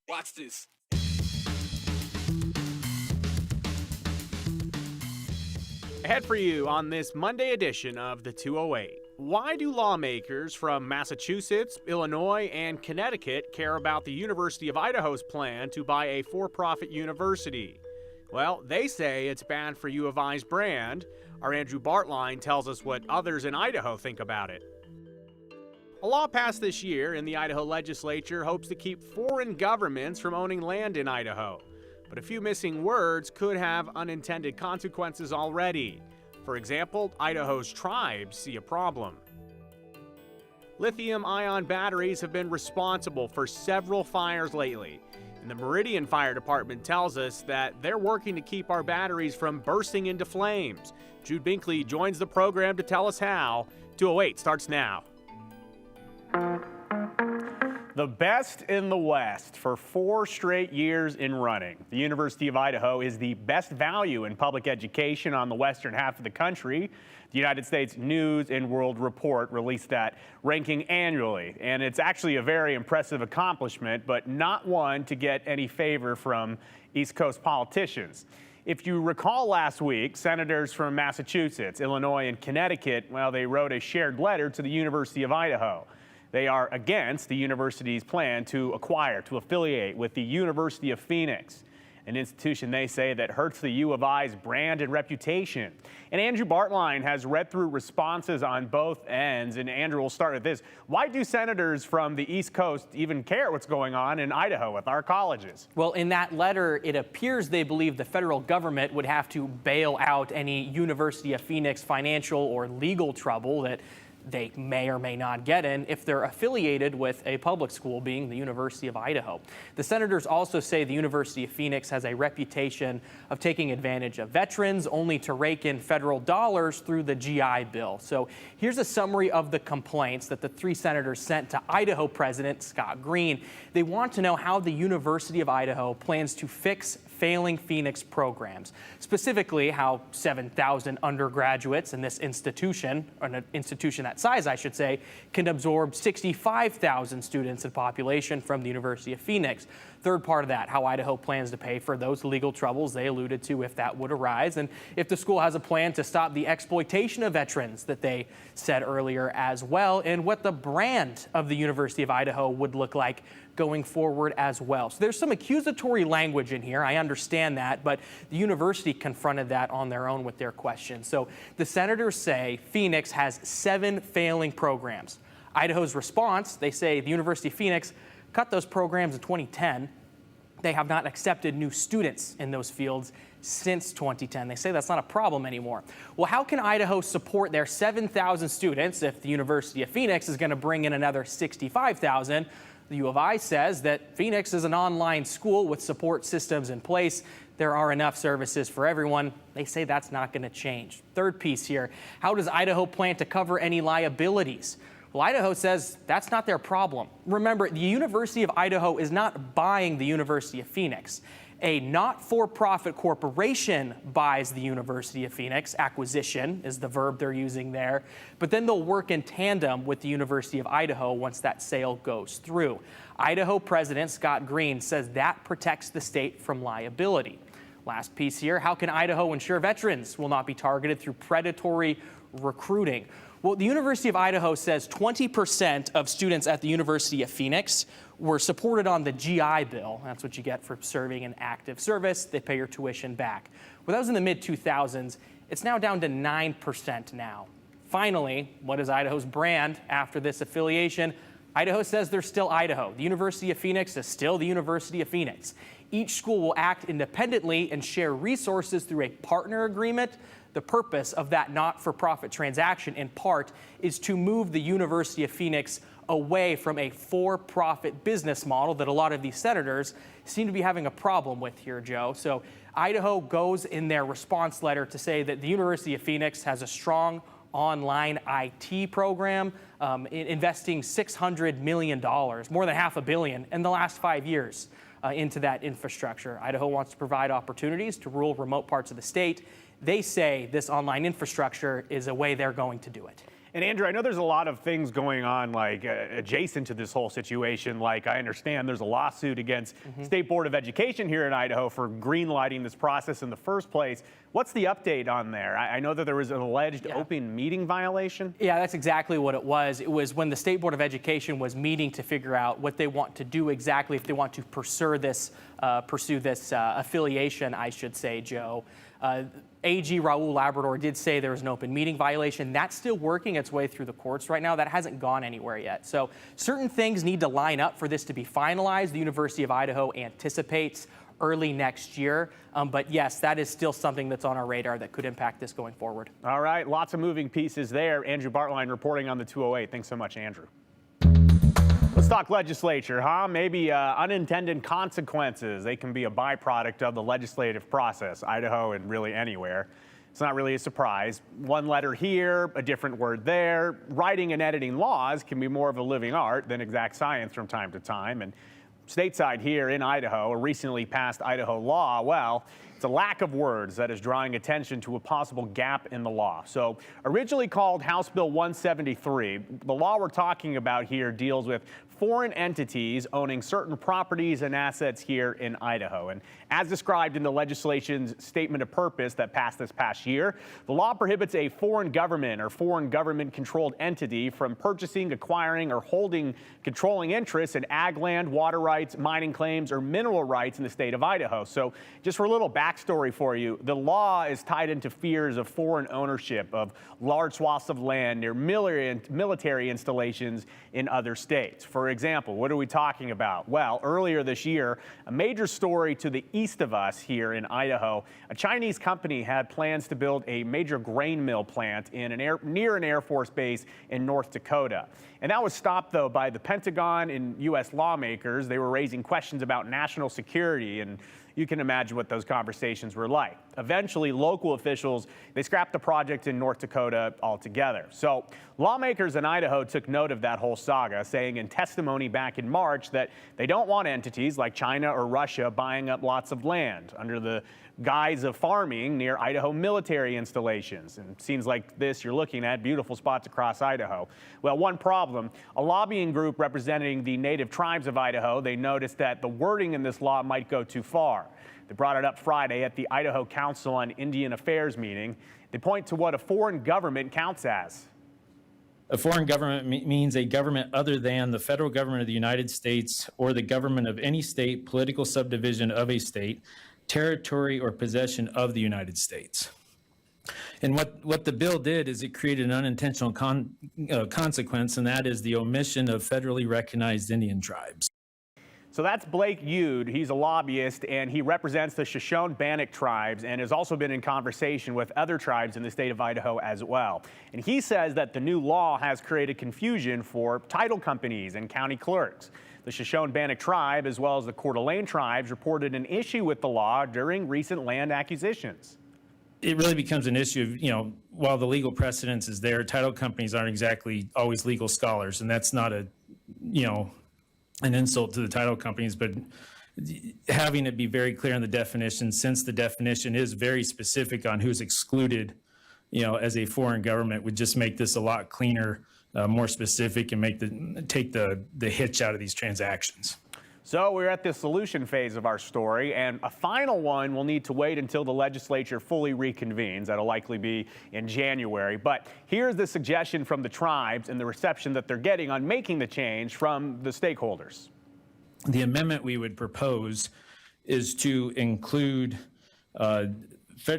Watch this. Ahead for you on this Monday edition of the 208. Why do lawmakers from Massachusetts, Illinois, and Connecticut care about the University of Idaho's plan to buy a for-profit university? Well, they say it's bad for U of I's brand. Our Andrew Bartline tells us what others in Idaho think about it. A law passed this year in the Idaho legislature hopes to keep foreign governments from owning land in Idaho. But a few missing words could have unintended consequences already. For example, Idaho's tribes see a problem. Lithium Ion Batteries have been responsible for several fires lately. And the Meridian Fire Department tells us that they're working to keep our batteries from bursting into flames. Jude Binkley joins the program to tell us how. 208 starts now. The best in the West for 4 straight years in running. The University of Idaho is the best value in public education on the western half of the country. The United States News and World Report released that ranking annually, and it's actually a very impressive accomplishment, but not one to get any favor from East Coast politicians. If you recall last week, senators from Massachusetts, Illinois, and Connecticut, well, they wrote a shared letter to the University of Idaho. They are against the university's plan to affiliate with the University of Phoenix, an institution they say that hurts the U of I's brand and reputation. And Andrew Bartline has read through responses on both ends. And Andrew, we'll start with this. Why do senators from the East Coast even care what's going on in Idaho with our colleges? Well, in that letter, it appears they believe the federal government would have to bail out any University of Phoenix financial or legal trouble that they may or may not get in if they're affiliated with a public school, being the University of Idaho. The senators also say the University of Phoenix has a reputation of taking advantage of veterans, only to rake in federal dollars through the GI Bill. So here's a summary of the complaints that the 3 senators sent to Idaho President Scott Green. They want to know how the University of Idaho plans to fix failing Phoenix programs, specifically how 7,000 undergraduates in this institution, or an institution that size, I should say, can absorb 65,000 students in population from the University of Phoenix. Third part of that, how Idaho plans to pay for those legal troubles they alluded to if that would arise, and if the school has a plan to stop the exploitation of veterans that they said earlier as well, and what the brand of the University of Idaho would look like going forward as well. So there's some accusatory language in here. I understand that, but the university confronted that on their own with their questions. So the senators say Phoenix has 7 failing programs. Idaho's response, they say the University of Phoenix cut those programs in 2010. They have not accepted new students in those fields since 2010. They say that's not a problem anymore. Well, how can Idaho support their 7,000 students if the University of Phoenix is going to bring in another 65,000? The U of I says that Phoenix is an online school with support systems in place. There are enough services for everyone. They say that's not going to change. Third piece here, how does Idaho plan to cover any liabilities? Well, Idaho says that's not their problem. Remember, the University of Idaho is not buying the University of Phoenix. A not-for-profit corporation buys the University of Phoenix. Acquisition is the verb they're using there. But then they'll work in tandem with the University of Idaho once that sale goes through. Idaho President Scott Green says that protects the state from liability. Last piece here, how can Idaho ensure veterans will not be targeted through predatory recruiting? Well, the University of Idaho says 20% of students at the University of Phoenix were supported on the GI Bill. That's what you get for serving in active service. They pay your tuition back. Well, that was in the mid-2000s. It's now down to 9% now. Finally, what is Idaho's brand after this affiliation? Idaho says they're still Idaho. The University of Phoenix is still the University of Phoenix. Each school will act independently and share resources through a partner agreement. The purpose of that not-for-profit transaction, in part, is to move the University of Phoenix away from a for-profit business model that a lot of these senators seem to be having a problem with here, Joe. So Idaho goes in their response letter to say that the University of Phoenix has a strong online IT program, investing $600 million, more than $500 million in the last 5 years into that infrastructure. Idaho wants to provide opportunities to rural, remote parts of the state. They say this online infrastructure is a way they're going to do it. And Andrew, I know there's a lot of things going on like adjacent to this whole situation. Like I understand there's a lawsuit against State Board of Education here in Idaho for greenlighting this process in the first place. What's the update on there? I know that there was an alleged open meeting violation. Yeah, that's exactly what it was. It was when the State Board of Education was meeting to figure out what they want to do exactly, if they want to pursue this affiliation, I should say, Joe. AG Raul Labrador did say there was an open meeting violation. That's still working its way through the courts right now. That hasn't gone anywhere yet. So certain things need to line up for this to be finalized. The University of Idaho anticipates early next year. But yes, that is still something that's on our radar that could impact this going forward. All right, lots of moving pieces there. Andrew Bartline reporting on the 208. Thanks so much, Andrew. Let's talk legislature, huh? Maybe unintended consequences. They can be a byproduct of the legislative process, Idaho and really anywhere. It's not really a surprise. One letter here, a different word there. Writing and editing laws can be more of a living art than exact science from time to time. And stateside here in Idaho, a recently passed Idaho law, well, it's a lack of words that is drawing attention to a possible gap in the law. So originally called House Bill 173, the law we're talking about here deals with foreign entities owning certain properties and assets here in Idaho. And as described in the legislation's statement of purpose that passed this past year, the law prohibits a foreign government or foreign government-controlled entity from purchasing, acquiring, or holding controlling interests in ag land, water rights, mining claims, or mineral rights in the state of Idaho. So just for a little backstory for you, the law is tied into fears of foreign ownership of large swaths of land near military installations in other states. For example, what are we talking about? Well, earlier this year, a major story to the east of us here in Idaho, a Chinese company had plans to build a major grain mill plant in near an Air Force base in North Dakota. And that was stopped, though, by the Pentagon and U.S. lawmakers. They were raising questions about national security, and you can imagine what those conversations were like. Eventually, local officials, they scrapped the project in North Dakota altogether. So lawmakers in Idaho took note of that whole saga, saying in testimony back in March that they don't want entities like China or Russia buying up lots of land under the guise of farming near Idaho military installations. And it seems like this you're looking at beautiful spots across Idaho. Well, one problem, a lobbying group representing the native tribes of Idaho, they noticed that the wording in this law might go too far. They brought it up Friday at the Idaho Council on Indian Affairs meeting. They point to what a foreign government counts as. A foreign government means a government other than the federal government of the United States or the government of any state, political subdivision of a state, territory, or possession of the United States. And what the bill did is it created an unintentional consequence, and that is the omission of federally recognized Indian tribes. So that's Blake Yude. He's a lobbyist, and he represents the Shoshone-Bannock tribes and has also been in conversation with other tribes in the state of Idaho as well. And he says that the new law has created confusion for title companies and county clerks. The Shoshone-Bannock tribe, as well as the Coeur d'Alene tribes, reported an issue with the law during recent land acquisitions. It really becomes an issue of, while the legal precedence is there, title companies aren't exactly always legal scholars, and that's not an insult to the title companies, but having it be very clear in the definition, since the definition is very specific on who's excluded, as a foreign government, would just make this a lot cleaner, more specific, and take the hitch out of these transactions. So we're at the solution phase of our story, and a final one will need to wait until the legislature fully reconvenes. That'll likely be in January. But here's the suggestion from the tribes and the reception that they're getting on making the change from the stakeholders. The amendment we would propose is to include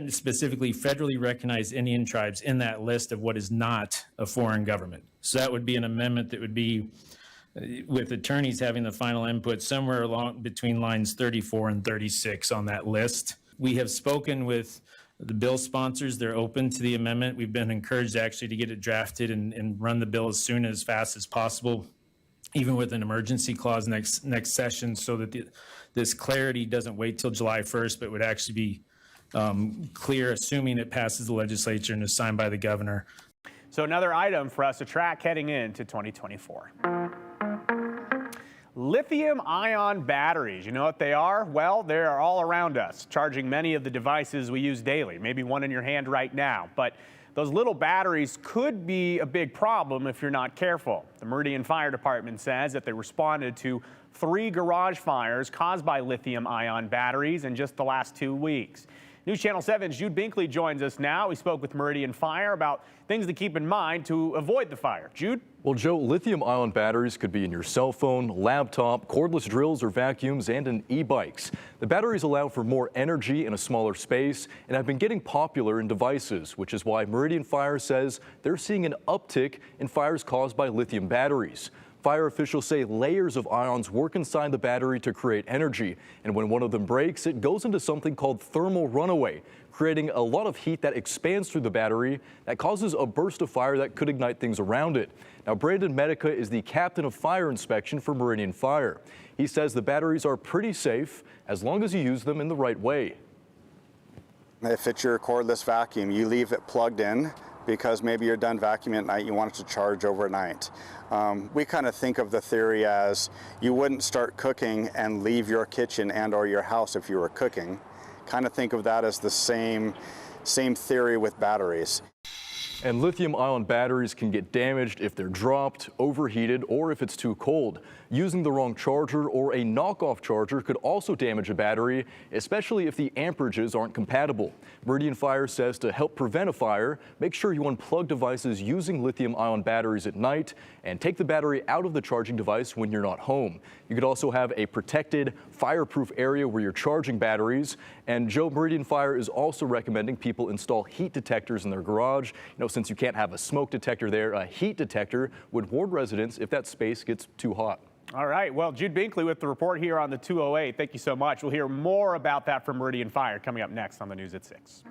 specifically federally recognized Indian tribes in that list of what is not a foreign government. So that would be an amendment that would be with attorneys having the final input somewhere along between lines 34 and 36 on that list. We have spoken with the bill sponsors. They're open to the amendment. We've been encouraged actually to get it drafted and run the bill as fast as possible, even with an emergency clause next session, so that this clarity doesn't wait till July 1st, but would actually be clear, assuming it passes the legislature and is signed by the governor. So another item for us to track heading into 2024. Lithium ion batteries, you know what they are? Well, they are all around us, charging many of the devices we use daily, maybe one in your hand right now. But those little batteries could be a big problem if you're not careful. The Meridian Fire Department says that they responded to 3 garage fires caused by lithium ion batteries in just the last 2 weeks. News Channel 7's Jude Binkley joins us now. We spoke with Meridian Fire about things to keep in mind to avoid the fire. Jude? Well, Joe, lithium ion batteries could be in your cell phone, laptop, cordless drills or vacuums, and in e-bikes. The batteries allow for more energy in a smaller space and have been getting popular in devices, which is why Meridian Fire says they're seeing an uptick in fires caused by lithium batteries. Fire officials say layers of ions work inside the battery to create energy, and when one of them breaks, it goes into something called thermal runaway, creating a lot of heat that expands through the battery that causes a burst of fire that could ignite things around it. Now, Brandon Medica is the captain of fire inspection for Meridian Fire. He says the batteries are pretty safe as long as you use them in the right way. If it's your cordless vacuum, you leave it plugged in because maybe you're done vacuuming at night, you want it to charge overnight. We kind of think of the theory as you wouldn't start cooking and leave your kitchen and or your house if you were cooking. Kind of think of that as the same theory with batteries. And lithium-ion batteries can get damaged if they're dropped, overheated, or if it's too cold. Using the wrong charger or a knockoff charger could also damage a battery, especially if the amperages aren't compatible. Meridian Fire says to help prevent a fire, make sure you unplug devices using lithium-ion batteries at night and take the battery out of the charging device when you're not home. You could also have a protected, fireproof area where you're charging batteries. And Joe, Meridian Fire is also recommending people install heat detectors in their garage. Since you can't have a smoke detector there, a heat detector would warn residents if that space gets too hot. All right. Well, Jude Binkley with the report here on the 208. Thank you so much. We'll hear more about that from Meridian Fire coming up next on the news at 6.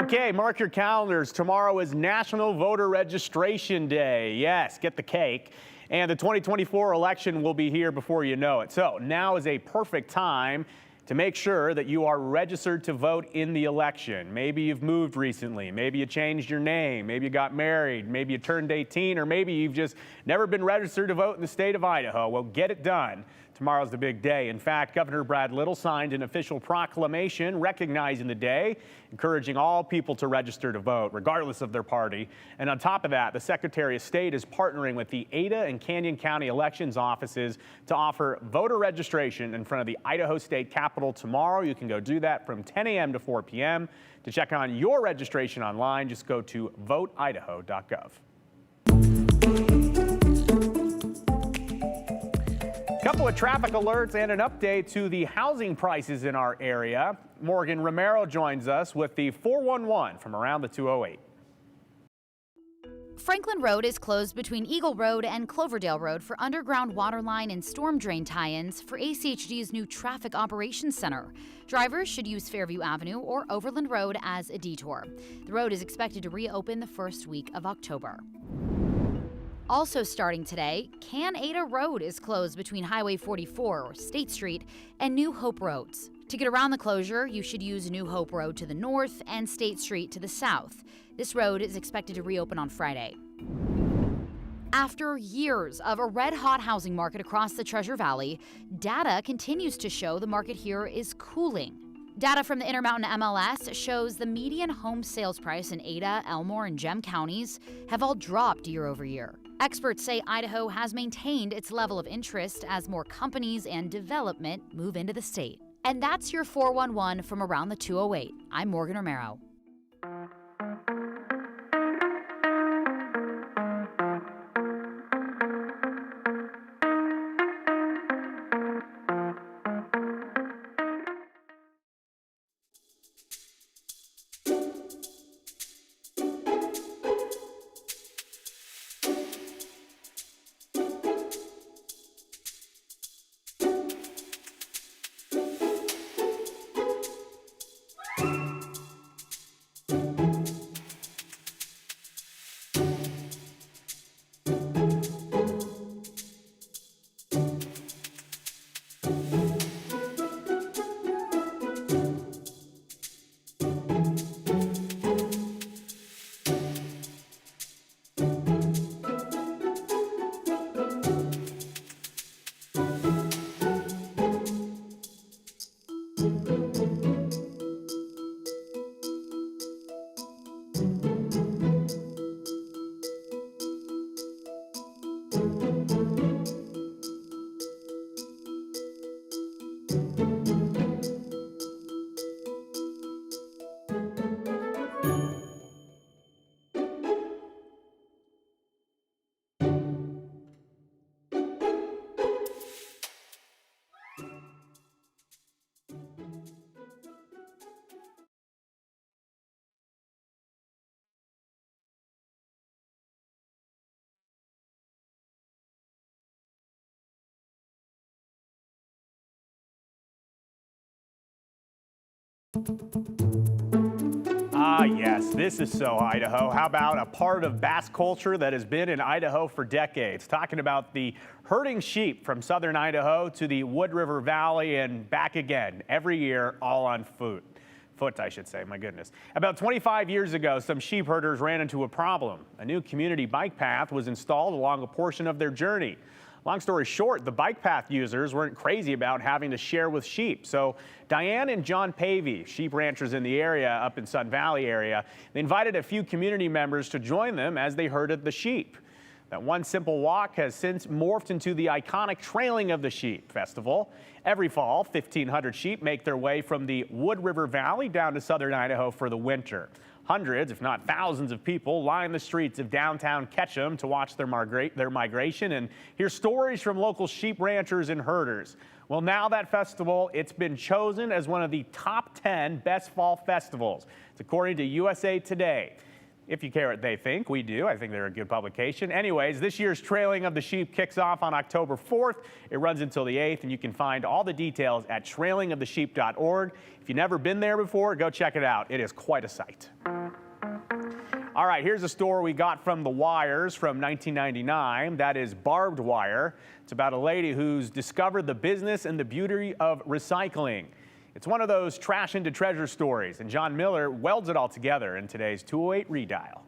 Okay, mark your calendars. Tomorrow is National Voter Registration Day. Yes, get the cake. And the 2024 election will be here before you know it. So now is a perfect time to make sure that you are registered to vote in the election. Maybe you've moved recently, maybe you changed your name, maybe you got married, maybe you turned 18, or maybe you've just never been registered to vote in the state of Idaho. Well, get it done. Tomorrow's the big day. In fact, Governor Brad Little signed an official proclamation recognizing the day, encouraging all people to register to vote, regardless of their party. And on top of that, the Secretary of State is partnering with the Ada and Canyon County elections offices to offer voter registration in front of the Idaho State Capitol tomorrow. You can go do that from 10 a.m. to 4 p.m. To check on your registration online, just go to voteidaho.gov. Couple of traffic alerts and an update to the housing prices in our area. Morgan Romero joins us with the 411 from around the 208. Franklin Road is closed between Eagle Road and Cloverdale Road for underground water line and storm drain tie-ins for ACHD's new Traffic Operations Center. Drivers should use Fairview Avenue or Overland Road as a detour. The road is expected to reopen the first week of October. Also starting today, Can-Ada Road is closed between Highway 44, or State Street, and New Hope Roads. To get around the closure, you should use New Hope Road to the north and State Street to the south. This road is expected to reopen on Friday. After years of a red-hot housing market across the Treasure Valley, data continues to show the market here is cooling. Data from the Intermountain MLS shows the median home sales price in Ada, Elmore, and Gem counties have all dropped year over year. Experts say Idaho has maintained its level of interest as more companies and development move into the state. And that's your 411 from around the 208. I'm Morgan Romero. Ah, yes, this is so Idaho. How about a part of Basque culture that has been in Idaho for decades? Talking about the herding sheep from southern Idaho to the Wood River Valley and back again every year, all on foot, I should say, my goodness. About 25 years ago, some sheep herders ran into a problem. A new community bike path was installed along a portion of their journey. Long story short, the bike path users weren't crazy about having to share with sheep. So Diane and John Pavey, sheep ranchers in the area up in Sun Valley area, they invited a few community members to join them as they herded the sheep. That one simple walk has since morphed into the iconic Trailing of the Sheep Festival. Every fall, 1,500 sheep make their way from the Wood River Valley down to southern Idaho for the winter. Hundreds, if not thousands of people line the streets of downtown Ketchum to watch their migration and hear stories from local sheep ranchers and herders. Well, now that festival, it's been chosen as one of the top 10 best fall festivals. It's according to USA Today. If you care what they think, we do. I think they're a good publication. Anyways, this year's Trailing of the Sheep kicks off on October 4th. It runs until the 8th, and you can find all the details at trailingofthesheep.org. If you've never been there before, go check it out. It is quite a sight. All right, here's a story we got from The Wires from 1999. That is Barbed Wire. It's about a lady who's discovered the business and the beauty of recycling. It's one of those trash into treasure stories, and John Miller welds it all together in today's 208 Redial.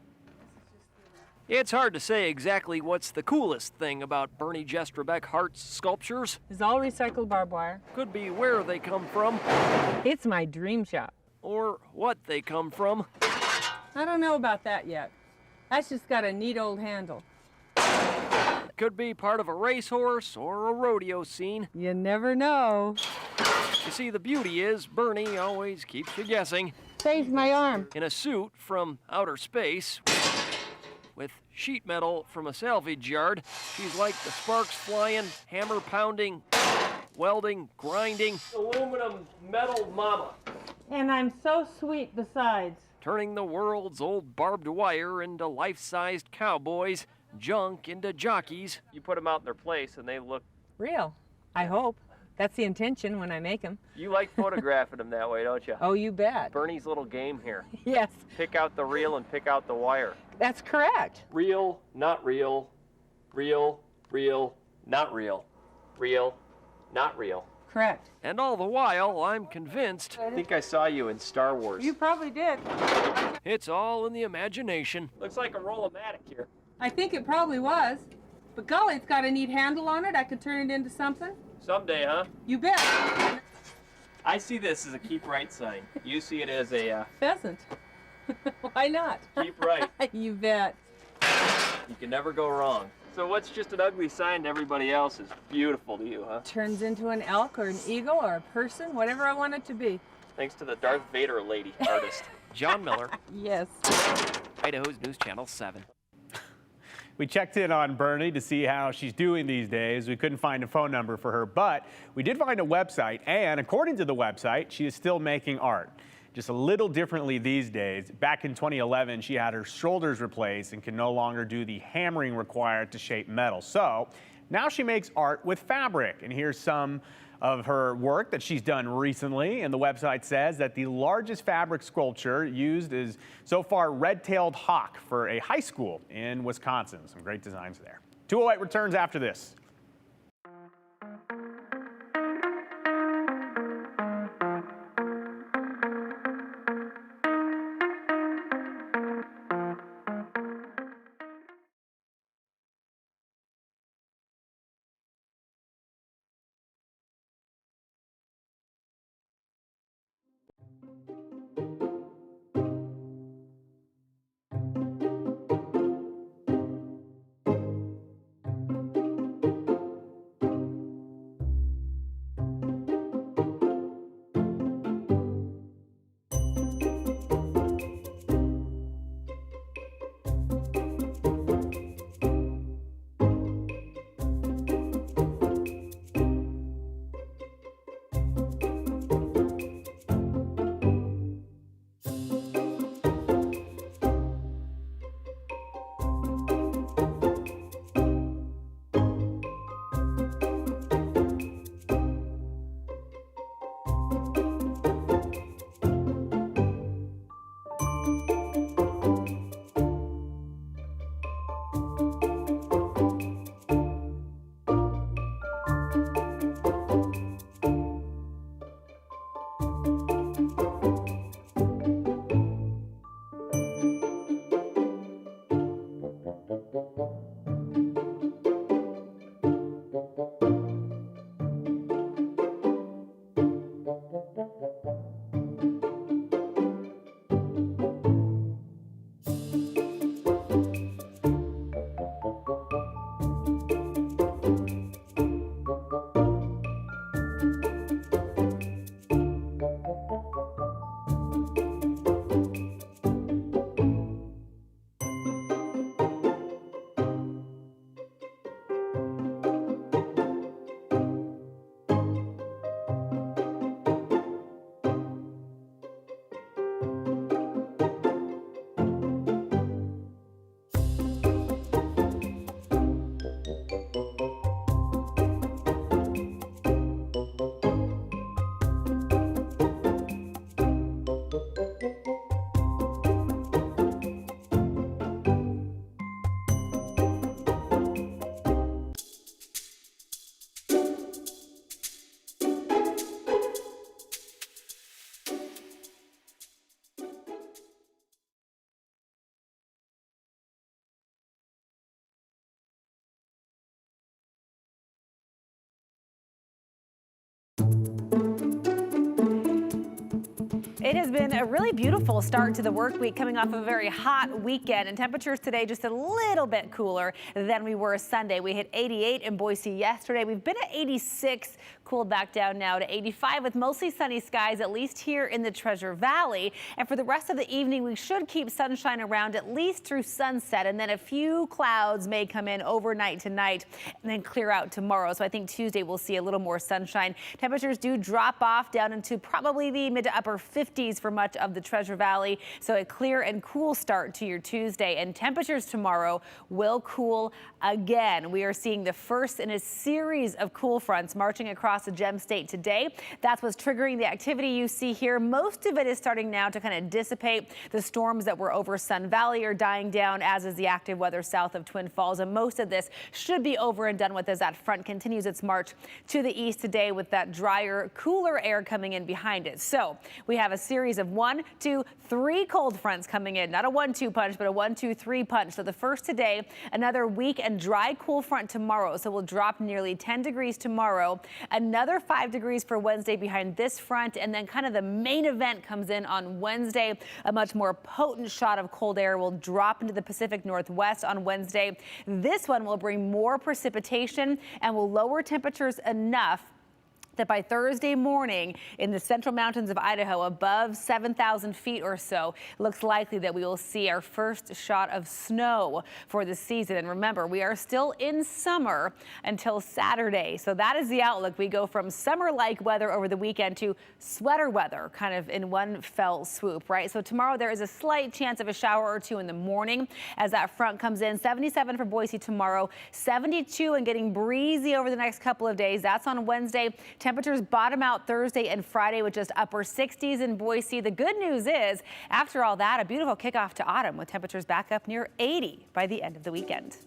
It's hard to say exactly what's the coolest thing about Bernie Jestrebeck Hart's sculptures. It's all recycled barbed wire. Could be where they come from, It's my dream shop. or what they come from. I don't know about that yet. That's just got a neat old handle. Could be part of a racehorse or a rodeo scene. You never know. You see, the beauty is Bernie always keeps you guessing. Saves my arm. In a suit from outer space, with sheet metal from a salvage yard, she's like the sparks flying, hammer pounding, welding, grinding, aluminum metal mama. And I'm so sweet besides. Turning the world's old barbed wire into life-sized cowboys, junk into jockeys. You put them out in their place and they look... Real. I hope. That's the intention when I make them. You like photographing them that way, don't you? Oh, you bet. Bernie's little game here. Yes, Pick out the reel and pick out the wire. that's correct. Real, not real. Real, real, not real. Real, not real. Correct. And all the while, I'm convinced... I think I saw you in Star Wars. You probably did. It's all in the imagination. Looks like a roll-o-matic here. I think it probably was. But golly, it's got a neat handle on it. I could turn it into something. Someday, huh? You bet. I see this as a keep right sign. You see it as a Pheasant. Why not? keep right. You bet. You can never go wrong. So what's just an ugly sign to everybody else is beautiful to you, huh? Turns into an elk or an eagle or a person, whatever I want it to be. Thanks to the Darth Vader lady artist. John Miller, Yes. Idaho's News Channel 7. We checked in on Bernie to see how she's doing these days. We couldn't find a phone number for her, but we did find a website, and according to the website, she is still making art. Just a little differently these days. Back in 2011, she had her shoulders replaced and can no longer do the hammering required to shape metal. So now she makes art with fabric, and here's some of her work that she's done recently. And the website says that the largest fabric sculpture used is so far red-tailed hawk for a high school in Wisconsin. Some great designs there. 208 returns after this. It has been a really beautiful start to the work week, coming off of a very hot weekend, and temperatures today just a little bit cooler than we were Sunday. We hit 88 in Boise yesterday. We've been at 86, cooled back down now to 85 with mostly sunny skies, at least here in the Treasure Valley. And for the rest of the evening, we should keep sunshine around at least through sunset, and then a few clouds may come in overnight tonight and then clear out tomorrow. So I think Tuesday we'll see a little more sunshine. Temperatures do drop off down into probably the mid to upper 50s for much of the Treasure Valley. So a clear and cool start to your Tuesday, and temperatures tomorrow will cool again. We are seeing the first in a series of cool fronts marching across the Gem State today. That's what's triggering the activity you see here. Most of it is starting now to kind of dissipate. The storms that were over Sun Valley are dying down, as is the active weather south of Twin Falls, and most of this should be over and done with as that front continues its march to the east today with that drier, cooler air coming in behind it. So we have a series of 1, 2, 3 cold fronts coming in, not a 1-2 punch, but a 1-2-3 punch. So the first today, another weak and dry cool front tomorrow. So we'll drop nearly 10 degrees tomorrow, another 5 degrees for Wednesday behind this front, and then kind of the main event comes in on Wednesday. A much more potent shot of cold air will drop into the Pacific Northwest on Wednesday. This one will bring more precipitation and will lower temperatures enough that by Thursday morning in the central mountains of Idaho, above 7,000 feet or so, it looks likely that we will see our first shot of snow for the season. And remember, we are still in summer until Saturday. So that is the outlook. We go from summer-like weather over the weekend to sweater weather kind of in one fell swoop, right? So tomorrow there is a slight chance of a shower or two in the morning as that front comes in. 77 for Boise tomorrow, 72 and getting breezy over the next couple of days. That's on Wednesday. Temperatures bottom out Thursday and Friday with just upper 60s in Boise. The good news is, after all that, a beautiful kickoff to autumn with temperatures back up near 80 by the end of the weekend.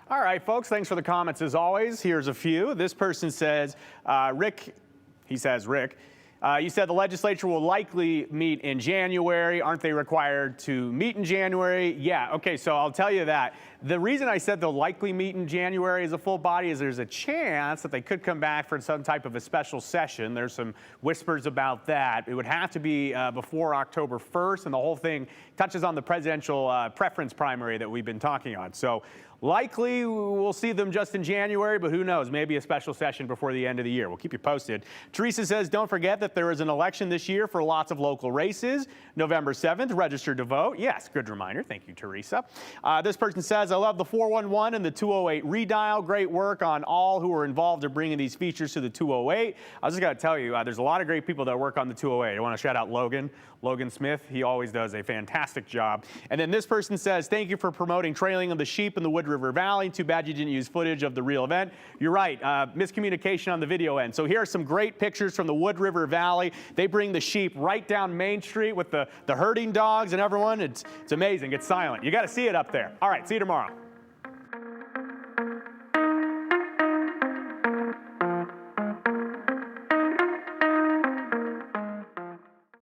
All right, folks, thanks for the comments as always. Here's a few. This person says, Rick, you said the legislature will likely meet in January. Aren't they required to meet in January? Yeah, okay, so I'll tell you that. The reason I said they'll likely meet in January as a full body is there's a chance that they could come back for some type of a special session. There's some whispers about that. It would have to be before October 1st, and the whole thing touches on the presidential preference primary that we've been talking on. So likely we'll see them just in January, but who knows? Maybe a special session before the end of the year. We'll keep you posted. Teresa says, don't forget that there is an election this year for lots of local races. November 7th, register to vote. Yes, good reminder. Thank you, Teresa. This person says, I love the 411 and the 208 redial. Great work on all who are involved in bringing these features to the 208. I was just going to tell you, there's a lot of great people that work on the 208. I want to shout out Logan Smith. He always does a fantastic job. And then this person says, thank you for promoting trailing of the sheep in the Wood River Valley. Too bad you didn't use footage of the real event. You're right, miscommunication on the video end. So here are some great pictures from the Wood River Valley. They bring the sheep right down Main Street with the herding dogs and everyone. It's amazing. It's silent. You got to see it up there. All right, see you tomorrow.